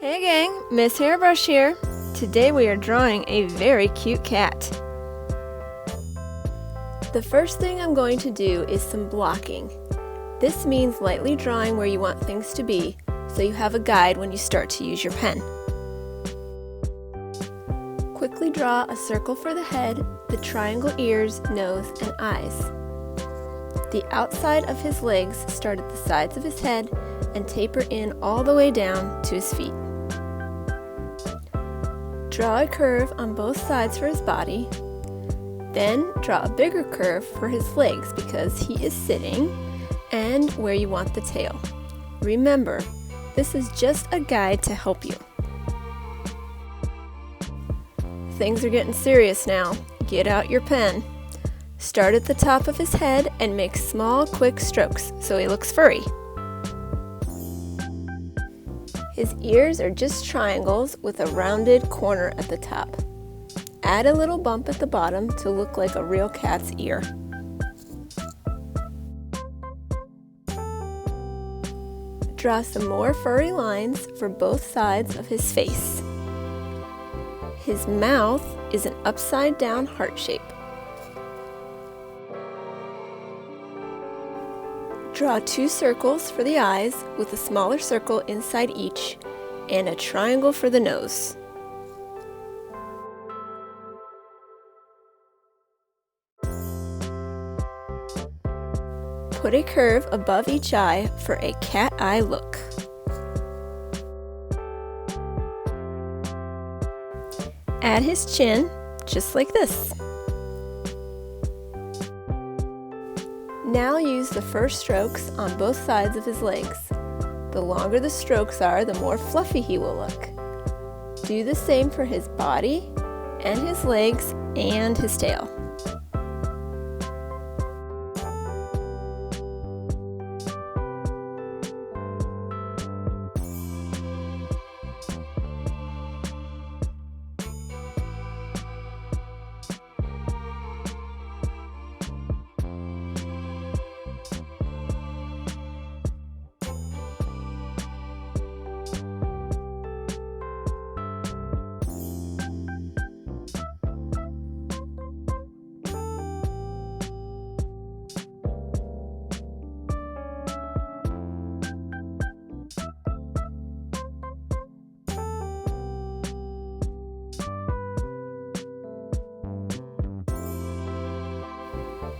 Hey gang, Miss Hairbrush here. Today we are drawing a very cute cat. The first thing I'm going to do is some blocking. This means lightly drawing where you want things to be, so you have a guide when you start to use your pen. Quickly draw a circle for the head, the triangle ears, nose, and eyes. The outside of his legs start at the sides of his head and taper in all the way down to his feet. Draw a curve on both sides for his body. Then draw a bigger curve for his legs because he is sitting and where you want the tail. Remember, this is just a guide to help you. Things are getting serious now. Get out your pen. Start at the top of his head and make small, quick strokes so he looks furry. His ears are just triangles with a rounded corner at the top. Add a little bump at the bottom to look like a real cat's ear. Draw some more furry lines for both sides of his face. His mouth is an upside down heart shape. Draw 2 circles for the eyes with a smaller circle inside each and a triangle for the nose. Put a curve above each eye for a cat eye look. Add his chin, just like this. Now use the first strokes on both sides of his legs. The longer the strokes are, the more fluffy he will look. Do the same for his body, and his legs, and his tail.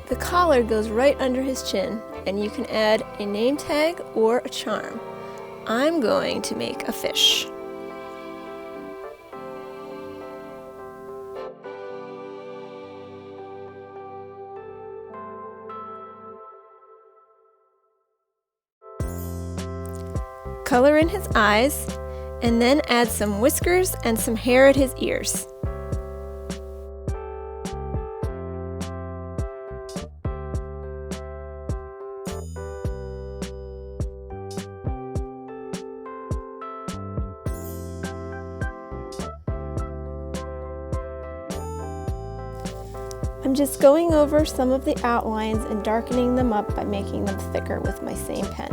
The collar goes right under his chin, and you can add a name tag or a charm. I'm going to make a fish. Color in his eyes, and then add some whiskers and some hair at his ears. I'm just going over some of the outlines and darkening them up by making them thicker with my same pen.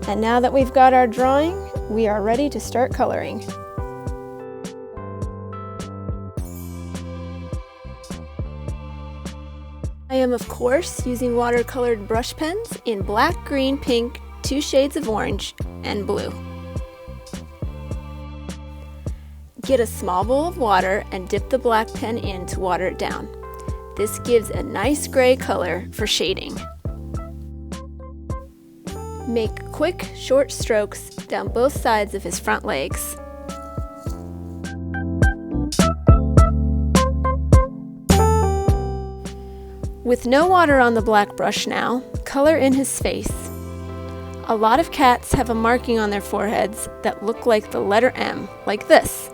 And now that we've got our drawing, we are ready to start coloring. I am of course using watercolored brush pens in black, green, pink, 2 shades of orange, and blue. Get a small bowl of water and dip the black pen in to water it down. This gives a nice gray color for shading. Make quick, short strokes down both sides of his front legs. With no water on the black brush now, color in his face. A lot of cats have a marking on their foreheads that look like the letter M, like this.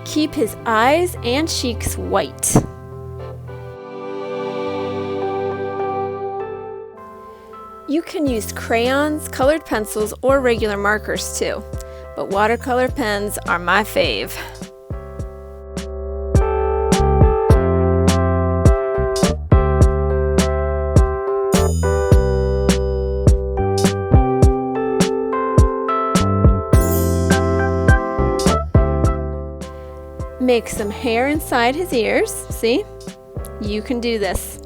Keep his eyes and cheeks white. You can use crayons, colored pencils, or regular markers too, but watercolor pens are my fave. Make some hair inside his ears. See? You can do this.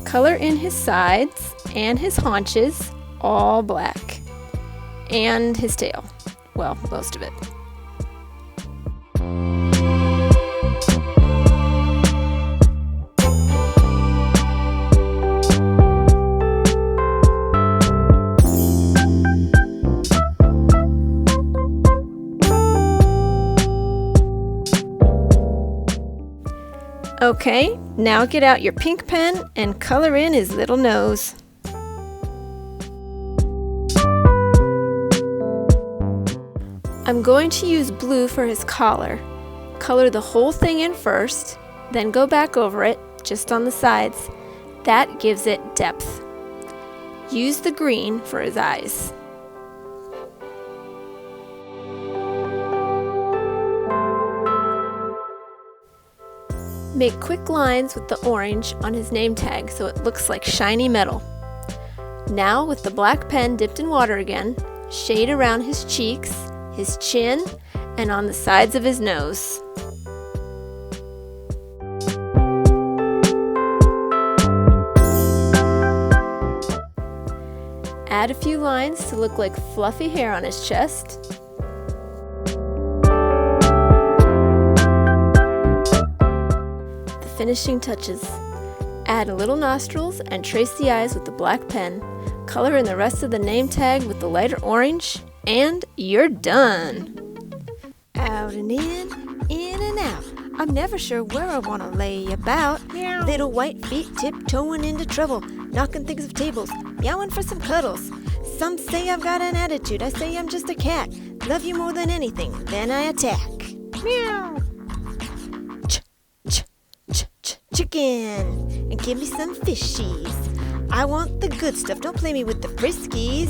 Color in his sides and his haunches, all black. And his tail. Well, most of it. Okay, now get out your pink pen and color in his little nose. I'm going to use blue for his collar. Color the whole thing in first, then go back over it, just on the sides. That gives it depth. Use the green for his eyes. Make quick lines with the orange on his name tag so it looks like shiny metal. Now, with the black pen dipped in water again, shade around his cheeks, his chin, and on the sides of his nose. Add a few lines to look like fluffy hair on his chest. Finishing touches. Add a little nostrils and trace the eyes with the black pen. Color in the rest of the name tag with the lighter orange, and you're done. Out and in and out. I'm never sure where I want to lay about. Meow. Little white feet tiptoeing into trouble, knocking things off tables, meowing for some cuddles. Some say I've got an attitude, I say I'm just a cat. Love you more than anything, then I attack. Meow. Chicken, and give me some fishies. I want the good stuff, don't play me with the friskies.